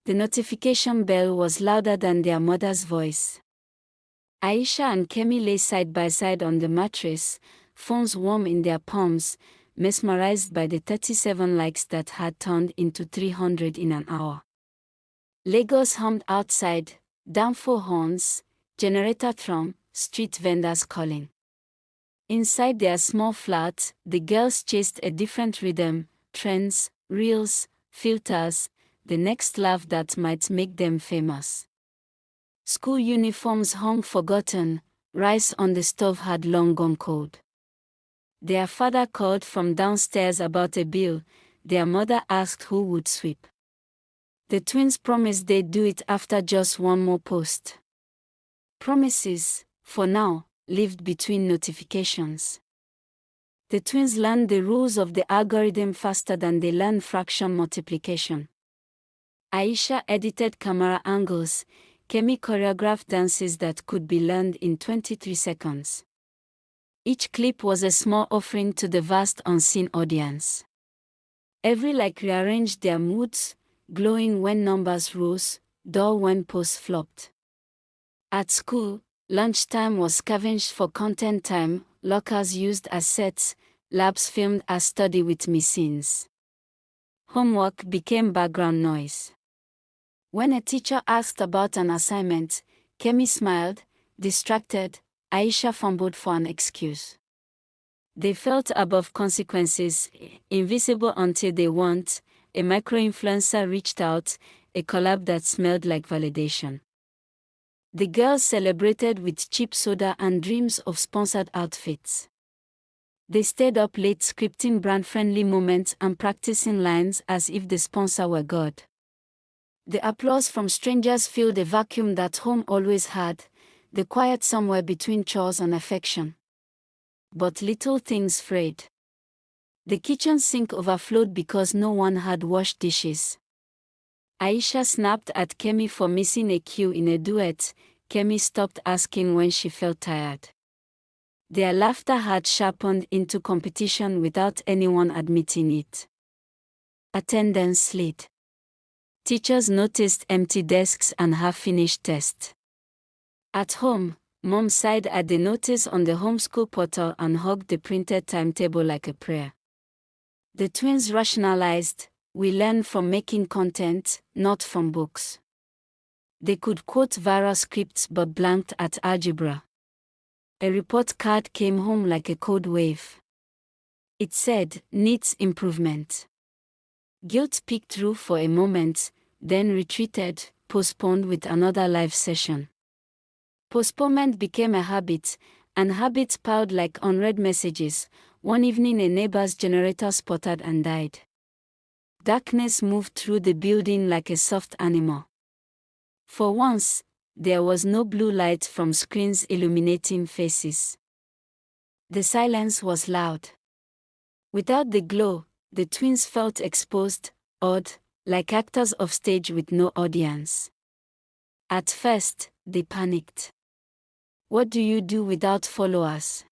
The notification bell was louder than their mother's voice. Aisha and Kemi lay side by side on the mattress, phones warm in their palms, mesmerized by the 37 likes that had turned into 300 in an hour. Lagos hummed outside, downfall horns, generator thrum, street vendors calling. Inside their small flat, the girls chased a different rhythm, trends, reels, filters, the next laugh that might make them famous. School uniforms hung forgotten, rice on the stove had long gone cold. Their father called from downstairs about a bill, their mother asked who would sweep. The twins promised they'd do it after just one more post. Promises, for now, lived between notifications. The twins learned the rules of the algorithm faster than they learned fraction multiplication. Aisha edited camera angles, Kemi choreographed dances that could be learned in 23 seconds. Each clip was a small offering to the vast unseen audience. Every like rearranged their moods, glowing when numbers rose, dull when posts flopped. At school, lunchtime was scavenged for content time, lockers used as sets, labs filmed as study with me scenes. Homework became background noise. When a teacher asked about an assignment, Kemi smiled, distracted, Aisha fumbled for an excuse. They felt above consequences, invisible until they weren't. A micro-influencer reached out, a collab that smelled like validation. The girls celebrated with cheap soda and dreams of sponsored outfits. They stayed up late scripting brand-friendly moments and practicing lines as if the sponsor were God. The applause from strangers filled a vacuum that home always had, the quiet somewhere between chores and affection. But little things frayed. The kitchen sink overflowed because no one had washed dishes. Aisha snapped at Kemi for missing a cue in a duet. Kemi stopped asking when she felt tired. Their laughter had sharpened into competition without anyone admitting it. Attendance slid. Teachers noticed empty desks and half-finished tests. At home, Mom sighed at the notice on the homeschool portal and hugged the printed timetable like a prayer. The twins rationalized, "We learn from making content, not from books." They could quote viral scripts but blanked at algebra. A report card came home like a code wave. It said, "Needs improvement." Guilt peeked through for a moment, then retreated, postponed with another live session. Postponement became a habit, and habits piled like unread messages. One evening a neighbor's generator sputtered and died. Darkness moved through the building like a soft animal. For once, there was no blue light from screens illuminating faces. The silence was loud. Without the glow, the twins felt exposed, odd, like actors off stage with no audience. At first, they panicked. "What do you do without followers?"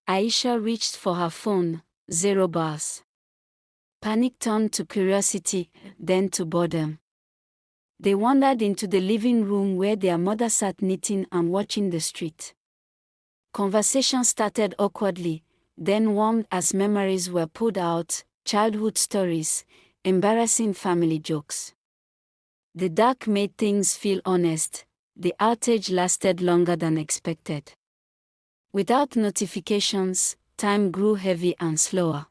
Aisha reached for her phone, 0 bars. Panic turned to curiosity, then to boredom. They wandered into the living room where their mother sat knitting and watching the street. Conversation started awkwardly, then warmed as memories were pulled out, childhood stories, embarrassing family jokes. The dark made things feel honest. The outage lasted longer than expected. Without notifications, time grew heavy and slower.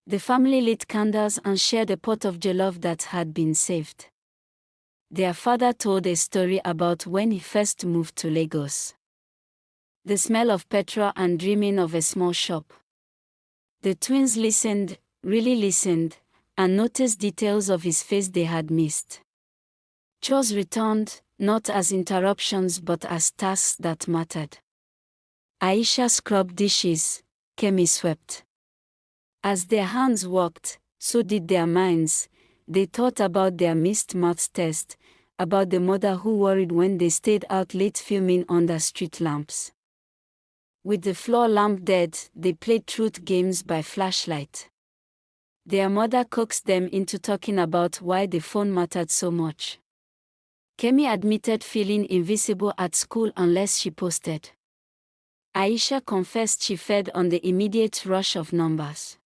The family lit candles and shared a pot of jollof that had been saved. Their father told a story about when he first moved to Lagos. The smell of petrol and dreaming of a small shop. The twins listened, really listened, and noticed details of his face they had missed. Chores returned, not as interruptions but as tasks that mattered. Aisha scrubbed dishes, Kemi swept. As their hands worked, so did their minds. They thought about their missed maths test, about the mother who worried when they stayed out late filming under street lamps. With the floor lamp dead, they played truth games by flashlight. Their mother coaxed them into talking about why the phone mattered so much. Kemi admitted feeling invisible at school unless she posted. Aisha confessed she fed on the immediate rush of numbers.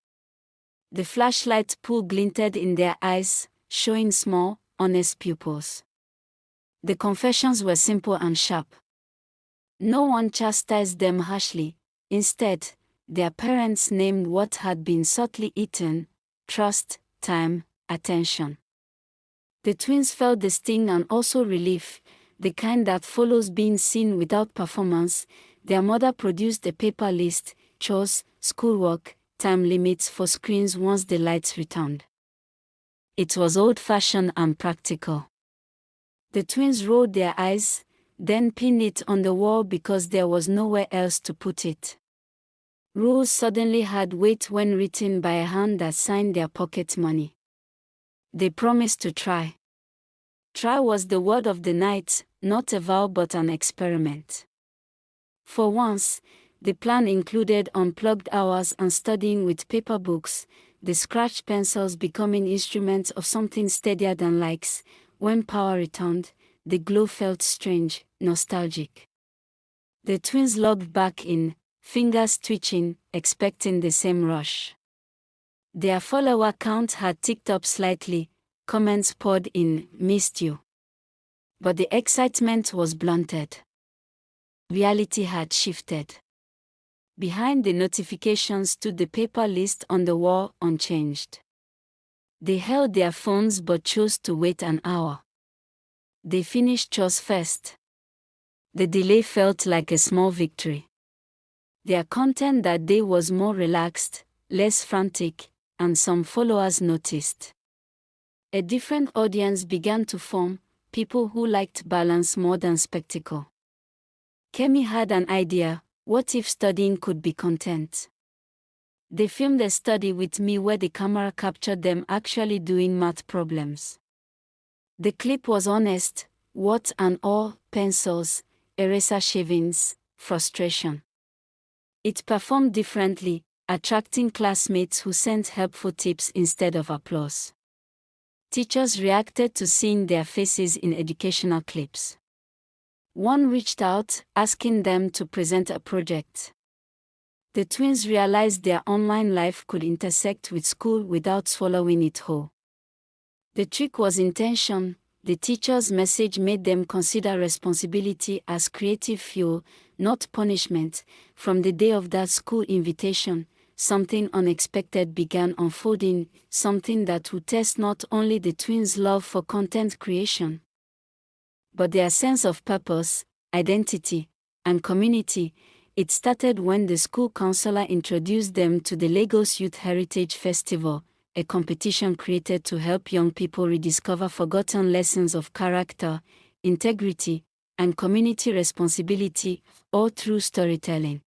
The flashlight pool glinted in their eyes, showing small, honest pupils. The confessions were simple and sharp. No one chastised them harshly. Instead, their parents named what had been subtly eaten: trust, time, attention. The twins felt the sting and also relief, the kind that follows being seen without performance. Their mother produced a paper list: chores, schoolwork, time limits for screens once the lights returned. It was old-fashioned and practical. The twins rolled their eyes, then pinned it on the wall because there was nowhere else to put it. Rules suddenly had weight when written by a hand that signed their pocket money. They promised to try. Try was the word of the night, not a vow but an experiment. For once, the plan included unplugged hours and studying with paper books, the scratched pencils becoming instruments of something steadier than likes. When power returned, the glow felt strange, nostalgic. The twins logged back in, fingers twitching, expecting the same rush. Their follower count had ticked up slightly, comments poured in: missed you. But the excitement was blunted. Reality had shifted. Behind the notifications stood the paper list on the wall, unchanged. They held their phones but chose to wait an hour. They finished chores first. The delay felt like a small victory. Their content that day was more relaxed, less frantic, and some followers noticed. A different audience began to form, people who liked balance more than spectacle. Kemi had an idea: what if studying could be content? They filmed a study with me where the camera captured them actually doing math problems. The clip was honest: what and all, pencils, eraser shavings, frustration. It performed differently, attracting classmates who sent helpful tips instead of applause. Teachers reacted to seeing their faces in educational clips. One reached out, asking them to present a project. The twins realized their online life could intersect with school without swallowing it whole. The trick was intention. The teacher's message made them consider responsibility as creative fuel, not punishment. From the day of that school invitation, something unexpected began unfolding, something that would test not only the twins' love for content creation, but their sense of purpose, identity, and community. It started when the school counselor introduced them to the Lagos Youth Heritage Festival, a competition created to help young people rediscover forgotten lessons of character, integrity, and community responsibility, all through storytelling.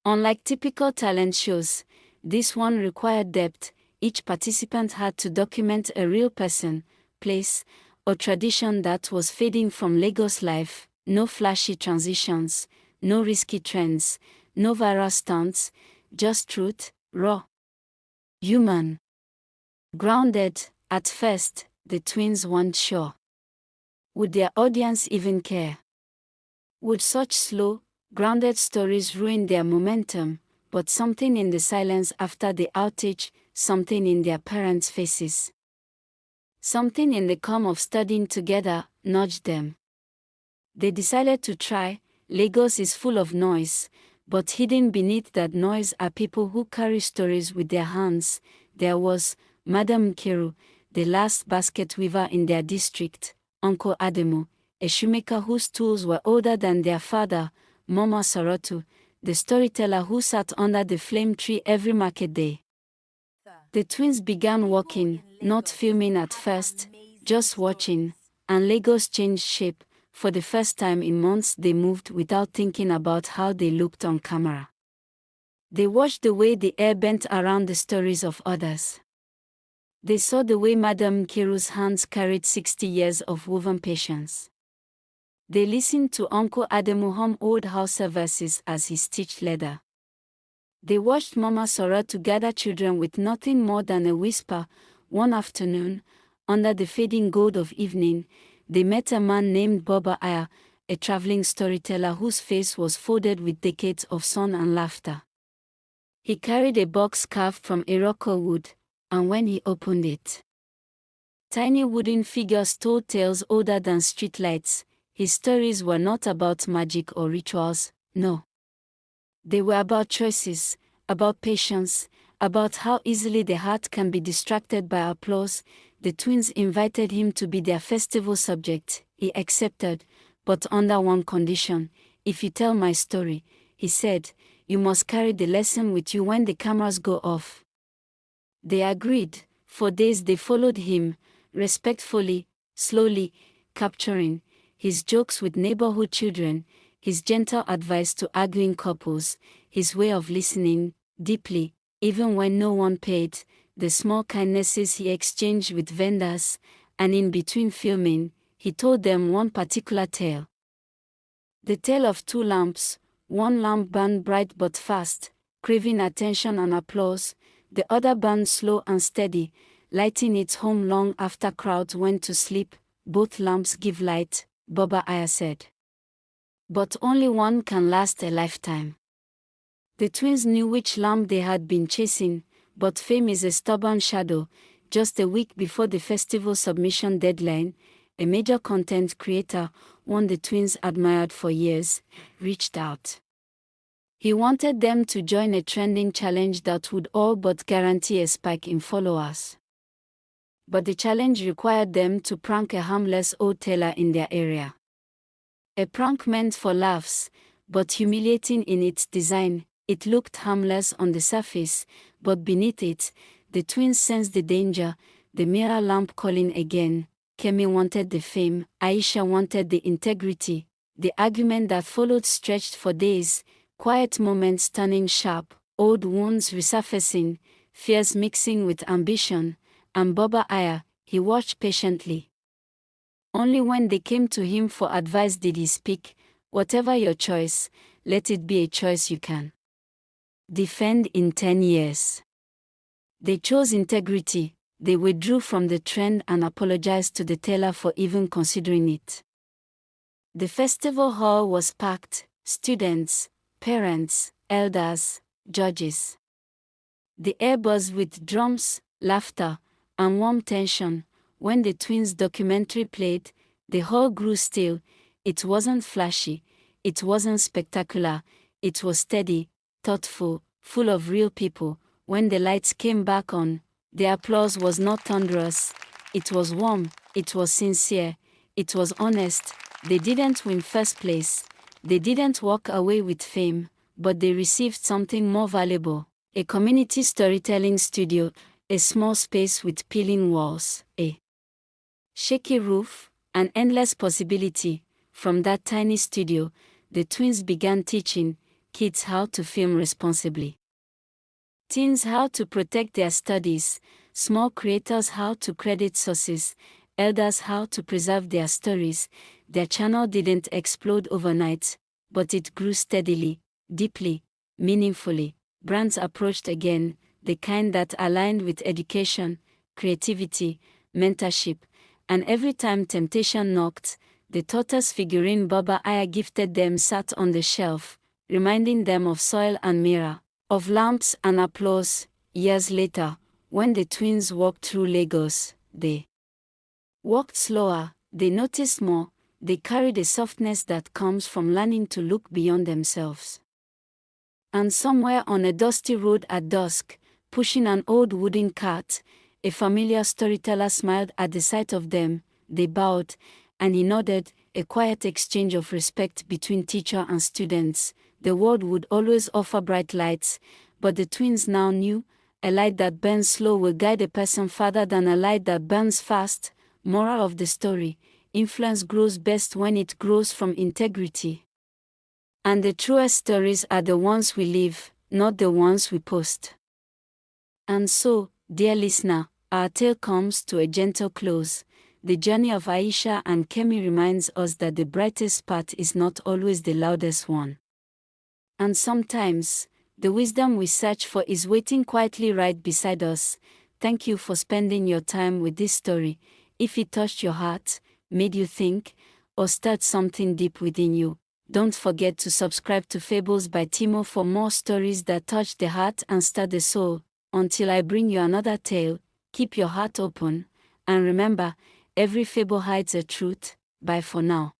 Unlike typical talent shows, this one required depth. Each participant had to document a real person, place, or tradition that was fading from Lagos life. No flashy transitions, no risky trends, no viral stunts, just truth, raw, human, grounded. At first, the twins weren't sure. Would their audience even care? Would such slow, grounded stories ruin their momentum? But something in the silence after the outage, something in their parents' faces, something in the calm of studying together, nudged them. They decided to try. Lagos is full of noise, but hidden beneath that noise are people who carry stories with their hands. There was Madam Nkiru, the last basket weaver in their district; Uncle Ademu, a shoemaker whose tools were older than their father; Mama Sorotu, the storyteller who sat under the flame tree every market day. The twins began walking, not filming at first, just watching, and Lagos changed shape. For the first time in months, they moved without thinking about how they looked on camera. They watched the way the air bent around the stories of others. They saw the way Madam Nkiru's hands carried 60 years of woven patience. They listened to Uncle Ademu hum old Hausa verses as he stitched leather. They watched Mama Sora to gather children with nothing more than a whisper. One afternoon, under the fading gold of evening, they met a man named Baba Aya, a traveling storyteller whose face was folded with decades of sun and laughter. He carried a box carved from Iroko wood, and when he opened it, tiny wooden figures told tales older than streetlights. His stories were not about magic or rituals, no. They were about choices, about patience, about how easily the heart can be distracted by applause. The twins invited him to be their festival subject. He accepted, but under one condition. If you tell my story, he said, you must carry the lesson with you when the cameras go off. They agreed. For days they followed him, respectfully, slowly, capturing his jokes with neighborhood children, his gentle advice to arguing couples, his way of listening deeply, even when no one paid, the small kindnesses he exchanged with vendors, and in between filming, he told them one particular tale. The tale of two lamps. One lamp burned bright but fast, craving attention and applause. The other burned slow and steady, lighting its home long after crowds went to sleep. Both lamps give light, Baba Aya said. But only one can last a lifetime. The twins knew which lamp they had been chasing, but fame is a stubborn shadow. Just a week before the festival submission deadline, a major content creator, one the twins admired for years, reached out. He wanted them to join a trending challenge that would all but guarantee a spike in followers. But the challenge required them to prank a harmless old tailor in their area. A prank meant for laughs, but humiliating in its design. It looked harmless on the surface, but beneath it, the twins sensed the danger. The mirror lamp calling again. Kemi wanted the fame, Aisha wanted the integrity. The argument that followed stretched for days, quiet moments turning sharp, old wounds resurfacing, fears mixing with ambition, and Baba Aya, he watched patiently. Only when they came to him for advice did he speak. Whatever your choice, let it be a choice you can defend in 10 years. They chose integrity. They withdrew from the trend and apologized to the tailor for even considering it. The festival hall was packed, students, parents, elders, judges. The air buzzed with drums, laughter, and warm tension. When the twins' documentary played, the hall grew still. It wasn't flashy, it wasn't spectacular, it was steady, thoughtful, full of real people. When the lights came back on, the applause was not thunderous, it was warm, it was sincere, it was honest. They didn't win first place, they didn't walk away with fame, but they received something more valuable: a community storytelling studio, a small space with peeling walls, a shaky roof, an endless possibility. From that tiny studio, the twins began teaching kids how to film responsibly, teens how to protect their studies, small creators how to credit sources, elders how to preserve their stories. Their channel didn't explode overnight, but it grew steadily, deeply, meaningfully. Brands approached again, the kind that aligned with education, creativity, mentorship, and every time temptation knocked, the tortoise figurine Baba Aya gifted them sat on the shelf, reminding them of soil and mirror, of lamps and applause. Years later, when the twins walked through Lagos, they walked slower, they noticed more, they carried a softness that comes from learning to look beyond themselves. And somewhere on a dusty road at dusk, pushing an old wooden cart, a familiar storyteller smiled at the sight of them. They bowed, and he nodded, a quiet exchange of respect between teacher and students. The world would always offer bright lights, but the twins now knew, a light that burns slow will guide a person farther than a light that burns fast. Moral of the story: influence grows best when it grows from integrity. And the truest stories are the ones we live, not the ones we post. And so, dear listener, our tale comes to a gentle close. The journey of Aisha and Kemi reminds us that the brightest path is not always the loudest one. And sometimes, The wisdom we search for is waiting quietly right beside us. Thank you for spending your time with this story. If it touched your heart, made you think, or stirred something deep within you, don't forget to subscribe to Fables by Timo for more stories that touch the heart and stir the soul. Until I bring you another tale, keep your heart open, and remember, every fable hides a truth. Bye for now.